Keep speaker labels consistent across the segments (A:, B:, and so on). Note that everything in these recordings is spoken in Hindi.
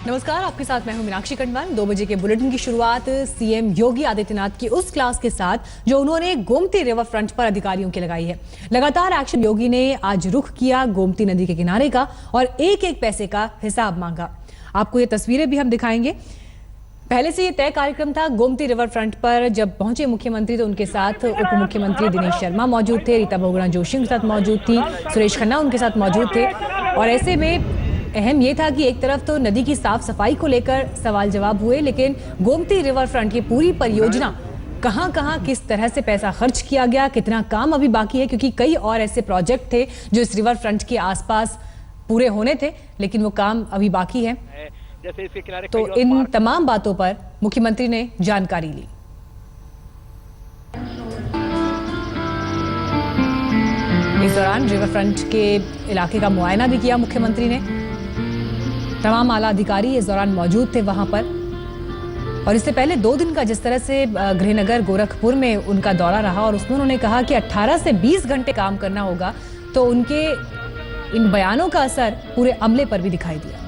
A: नमस्कार, आपके साथ मैं हूं मीनाक्षी खंडवाल। 2 बजे के बुलेटिन की शुरुआत सीएम योगी आदित्यनाथ की उस क्लास के साथ जो उन्होंने गोमती रिवर फ्रंट पर अधिकारियों की लगाई है। लगातार एक्शन योगी ने आज रुख किया गोमती नदी के किनारे का और एक एक पैसे का हिसाब मांगा। आपको ये तस्वीरें भी हम दिखाएंगे। पहले से ये तय कार्यक्रम था। गोमती रिवर फ्रंट पर जब पहुंचे मुख्यमंत्री तो उनके साथ उप मुख्यमंत्री दिनेश शर्मा मौजूद थे, रीता बहुगुणा जोशी उनके साथ मौजूद थी, सुरेश खन्ना उनके साथ मौजूद थे। और ऐसे में अहम ये था कि एक तरफ तो नदी की साफ सफाई को लेकर सवाल जवाब हुए, लेकिन गोमती रिवर फ्रंट की पूरी परियोजना कहां किस तरह से पैसा खर्च किया गया, कितना काम अभी बाकी है, क्योंकि कई और ऐसे प्रोजेक्ट थे जो इस रिवर फ्रंट के आसपास पूरे होने थे, लेकिन वो काम अभी बाकी है।
B: जैसे इसके किनारे
A: तो इन तमाम बातों पर मुख्यमंत्री ने जानकारी ली। इस दौरान रिवर फ्रंट के इलाके का मुआयना भी किया मुख्यमंत्री ने। तमाम आला अधिकारी इस दौरान मौजूद थे वहां पर। और इससे पहले 2 दिन का जिस तरह से गृहनगर गोरखपुर में उनका दौरा रहा और उसमें उन्होंने कहा कि 18 से 20 घंटे काम करना होगा, तो उनके इन बयानों का असर पूरे अमले पर भी दिखाई दिया।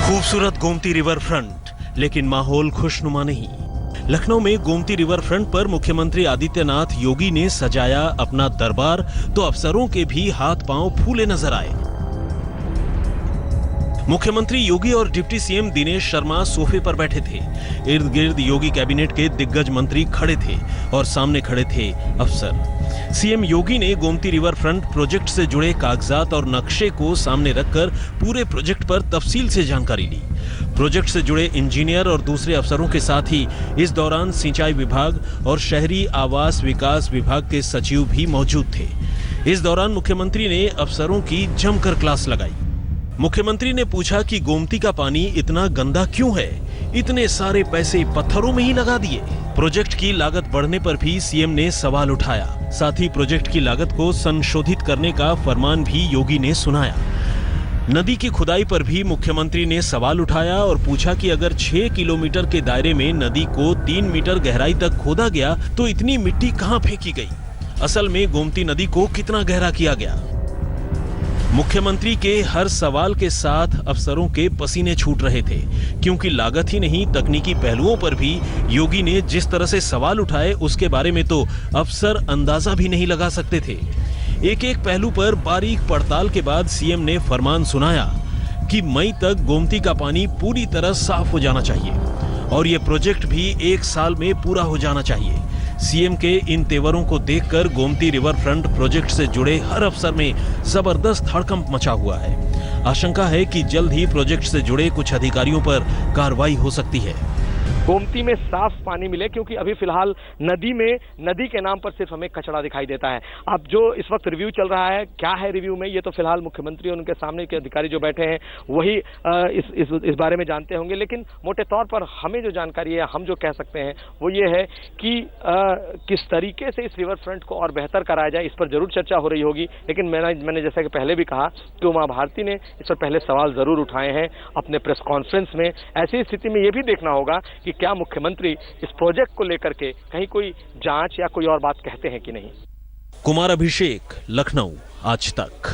C: खूबसूरत गोमती रिवर फ्रंट, लेकिन माहौल खुशनुमा नहीं। लखनऊ में गोमती रिवर फ्रंट पर मुख्यमंत्री आदित्यनाथ योगी ने सजाया अपना दरबार, तो अफसरों के भी हाथ पांव फूले नजर आए। मुख्यमंत्री योगी और डिप्टी सीएम दिनेश शर्मा सोफे पर बैठे थे। इर्द गिर्द योगी कैबिनेट के दिग्गज मंत्री खड़े थे और सामने खड़े थे अफसर। सीएम योगी ने गोमती रिवर फ्रंट प्रोजेक्ट से जुड़े कागजात और नक्शे को सामने रखकर पूरे प्रोजेक्ट पर तफसील से जानकारी ली। प्रोजेक्ट से जुड़े इंजीनियर और दूसरे अफसरों के साथ ही इस दौरान सिंचाई विभाग और शहरी आवास विकास विभाग के सचिव भी मौजूद थे। इस दौरान मुख्यमंत्री ने अफसरों की जमकर क्लास लगाई। मुख्यमंत्री ने पूछा कि गोमती का पानी इतना गंदा क्यों है, इतने सारे पैसे पत्थरों में ही लगा दिए। प्रोजेक्ट की लागत बढ़ने पर भी सीएम ने सवाल उठाया। साथ ही प्रोजेक्ट की लागत को संशोधित करने का फरमान भी योगी ने सुनाया। नदी की खुदाई पर भी मुख्यमंत्री ने सवाल उठाया और पूछा कि अगर 6 किलोमीटर के दायरे में नदी को 3 मीटर गहराई तक खोदा गया तो इतनी मिट्टी कहां फेंकी गई? असल में गोमती नदी को कितना गहरा किया गया? मुख्यमंत्री के हर सवाल के साथ अफसरों के पसीने छूट रहे थे, क्योंकि लागत ही नहीं तकनीकी पहलुओं पर भी योगी ने जिस तरह से सवाल उठाए उसके बारे में तो अफसर अंदाजा भी नहीं लगा सकते थे। एक एक पहलू पर बारीक पड़ताल के बाद सीएम ने फरमान सुनाया कि मई तक गोमती का पानी पूरी तरह साफ हो जाना चाहिए और ये प्रोजेक्ट भी 1 साल में पूरा हो जाना चाहिए। सीएम के इन तेवरों को देखकर गोमती रिवर फ्रंट प्रोजेक्ट से जुड़े हर अफसर में जबरदस्त हड़कंप मचा हुआ है। आशंका है कि जल्द ही प्रोजेक्ट से जुड़े कुछ अधिकारियों पर कार्रवाई हो सकती है।
B: गोमती में साफ पानी मिले, क्योंकि अभी फिलहाल नदी के नाम पर सिर्फ हमें कचरा दिखाई देता है। अब जो इस वक्त रिव्यू चल रहा है, क्या है रिव्यू में, ये तो फिलहाल मुख्यमंत्री और उनके सामने के अधिकारी जो बैठे हैं वही इस बारे में जानते होंगे। लेकिन मोटे तौर पर हमें जो जानकारी है, हम जो कह सकते हैं वो ये है कि किस तरीके से इस रिवर फ्रंट को और बेहतर कराया जाए, इस पर जरूर चर्चा हो रही होगी। लेकिन मैंने जैसा कि पहले भी कहा कि उमा भारती ने इस पर पहले सवाल जरूर उठाए हैं अपने प्रेस कॉन्फ्रेंस में। ऐसी स्थिति में ये भी देखना होगा कि क्या मुख्यमंत्री इस प्रोजेक्ट को लेकर के कहीं कोई जांच या कोई और बात कहते हैं कि नहीं।
C: कुमार अभिषेक, लखनऊ, आज तक।